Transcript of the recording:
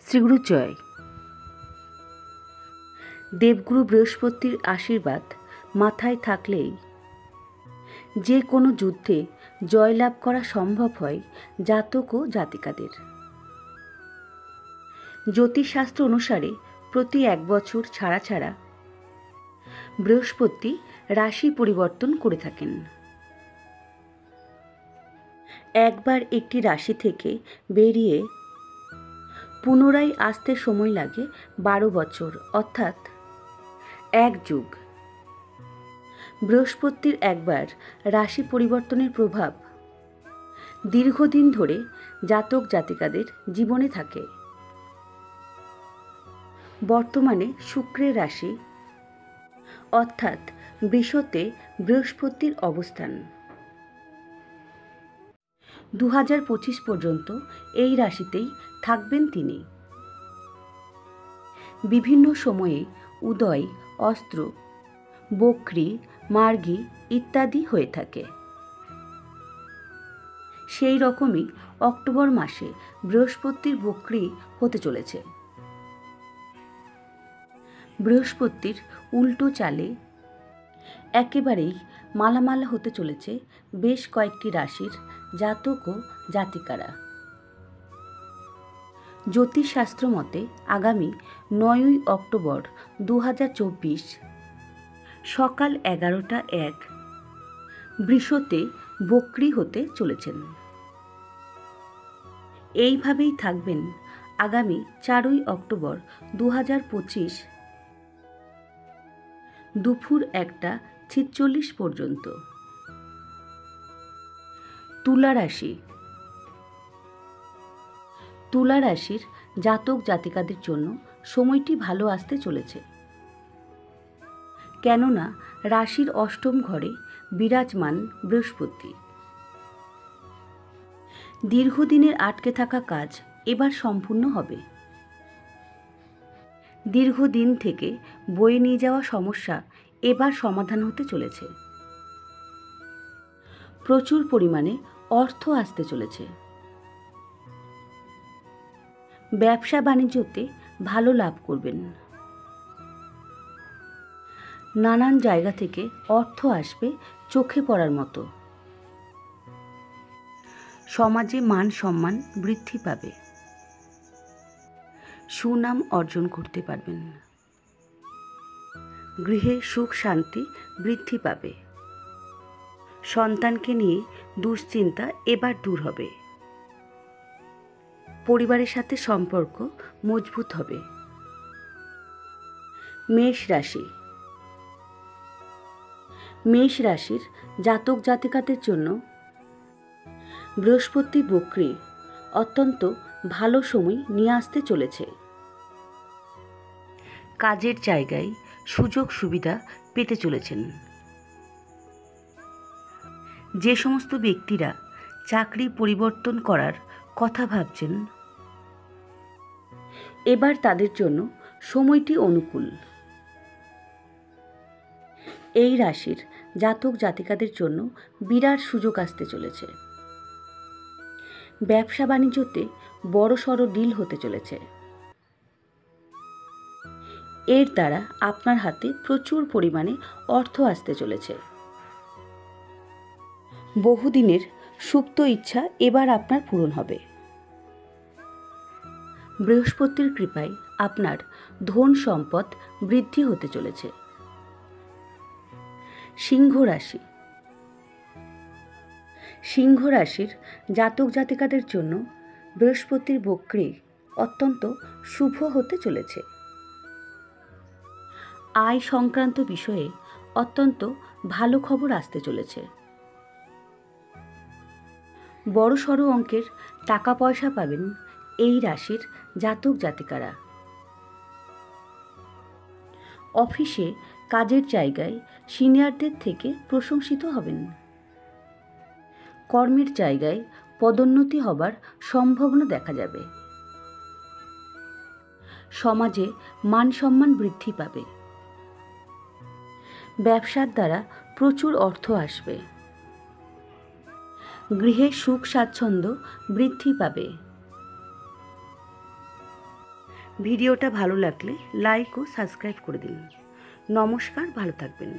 শ্রীগুরু জয়। দেবগুরু বৃহস্পতির আশীর্বাদ মাথায় থাকলেই যে কোনো যুদ্ধে জয়লাভ করা সম্ভব হয় জাতক ও জাতিকাদের। জ্যোতিষশাস্ত্র অনুসারে প্রতি 1 বছর ছাড়া ছাড়া বৃহস্পতি রাশি পরিবর্তন করে থাকেন। একবার একটি রাশি থেকে বেরিয়ে পুনরায় আসতে সময় লাগে 12 বছর, অর্থাৎ 1 যুগ। বৃহস্পতির একবার রাশি পরিবর্তনের প্রভাব দীর্ঘদিন ধরে জাতক জাতিকাদের জীবনে থাকে। বর্তমানে শুক্রের রাশি অর্থাৎ বৃষতে বৃহস্পতির অবস্থান। 2025 পর্যন্ত এই রাশিতেই থাকবেন তিনি। বিভিন্ন সময়ে উদয়, অস্ত্র, বক্রী, মার্গী ইত্যাদি হয়ে থাকে। সেই রকমই অক্টোবর মাসে বৃহস্পতির বক্রী হতে চলেছে। বৃহস্পতির উল্টো চালে একেবারেই মালামালা হতে চলেছে বেশ কয়েকটি রাশির জাতক ও জাতিকারা। জ্যোতিষশাস্ত্র মতে আগামী 9ই অক্টোবর 2024 সকাল 11টা 1 বৃষতে বক্রী হতে চলেছেন। এইভাবেই থাকবেন আগামী 4ই অক্টোবর 2025 দুপুর 1টা 46 পর্যন্ত। তুলা রাশি। তুলা রাশির জাতক জাতিকাদের জন্য সময়টি ভালো আসতে চলেছে, কেননা রাশির অষ্টম ঘরে বিরাজমান বৃহস্পতি। দীর্ঘদিনের আটকে থাকা কাজ এবার সম্পূর্ণ হবে। দীর্ঘদিন থেকে বয়ে নিয়ে যাওয়া সমস্যা এবার সমাধান হতে চলেছে। প্রচুর পরিমাণে অর্থ আসতে চলেছে। ব্যবসা বাণিজ্যতে ভালো লাভ করবেন। নানান জায়গা থেকে অর্থ আসবে চোখে পড়ার মতো। সমাজে মান সম্মান বৃদ্ধি পাবে। সুনাম অর্জন করতে পারবেন। গৃহে সুখ শান্তি বৃদ্ধি পাবে। সন্তানকে নিয়ে দুশ্চিন্তা এবার দূর হবে। পরিবারের সাথে সম্পর্ক মজবুত হবে। মেষ রাশি। মেষ রাশির জাতক জাতিকাদের জন্য বৃহস্পতি বক্রী অত্যন্ত ভালো সময় নিয়ে আসতে চলেছে। কাজের জায়গায় সুযোগ সুবিধা পেতে চলেছেন। যে সমস্ত ব্যক্তিরা চাকরি পরিবর্তন করার কথা ভাবছেন, এবার তাদের জন্য সময়টি অনুকূল। এই রাশির জাতক জাতিকাদের জন্য বিরাট সুযোগ আসতে চলেছে। ব্যবসা বাণিজ্যতে বড়সড় ডিল হতে চলেছে। এর দ্বারা আপনার হাতে প্রচুর পরিমাণে অর্থ আসতে চলেছে। বহুদিনের সুপ্ত ইচ্ছা এবার আপনার পূরণ হবে। বৃহস্পতির কৃপায় আপনার ধন সম্পদ বৃদ্ধি হতে চলেছে। সিংহ রাশি। সিংহ রাশির জাতক জাতিকাদের জন্য বৃহস্পতির বক্রী অত্যন্ত শুভ হতে চলেছে। আয় সংক্রান্ত বিষয়ে অত্যন্ত ভালো খবর আসতে চলেছে। বড়সড় অঙ্কের টাকা পয়সা পাবেন এই রাশির জাতক জাতিকারা। অফিসে কাজের জায়গায় সিনিয়রদের থেকে প্রশংসিত হবেন। কর্মের জায়গায় পদোন্নতি হবার সম্ভাবনা দেখা যাবে। সমাজে মান সম্মান বৃদ্ধি পাবে। ব্যবসার দ্বারা প্রচুর অর্থ আসবে। গৃহে সুখ স্বাচ্ছন্দ্য বৃদ্ধি পাবে। ভিডিওটা ভালো লাগলে লাইক ও সাবস্ক্রাইব করে দিন। নমস্কার, ভালো থাকবেন।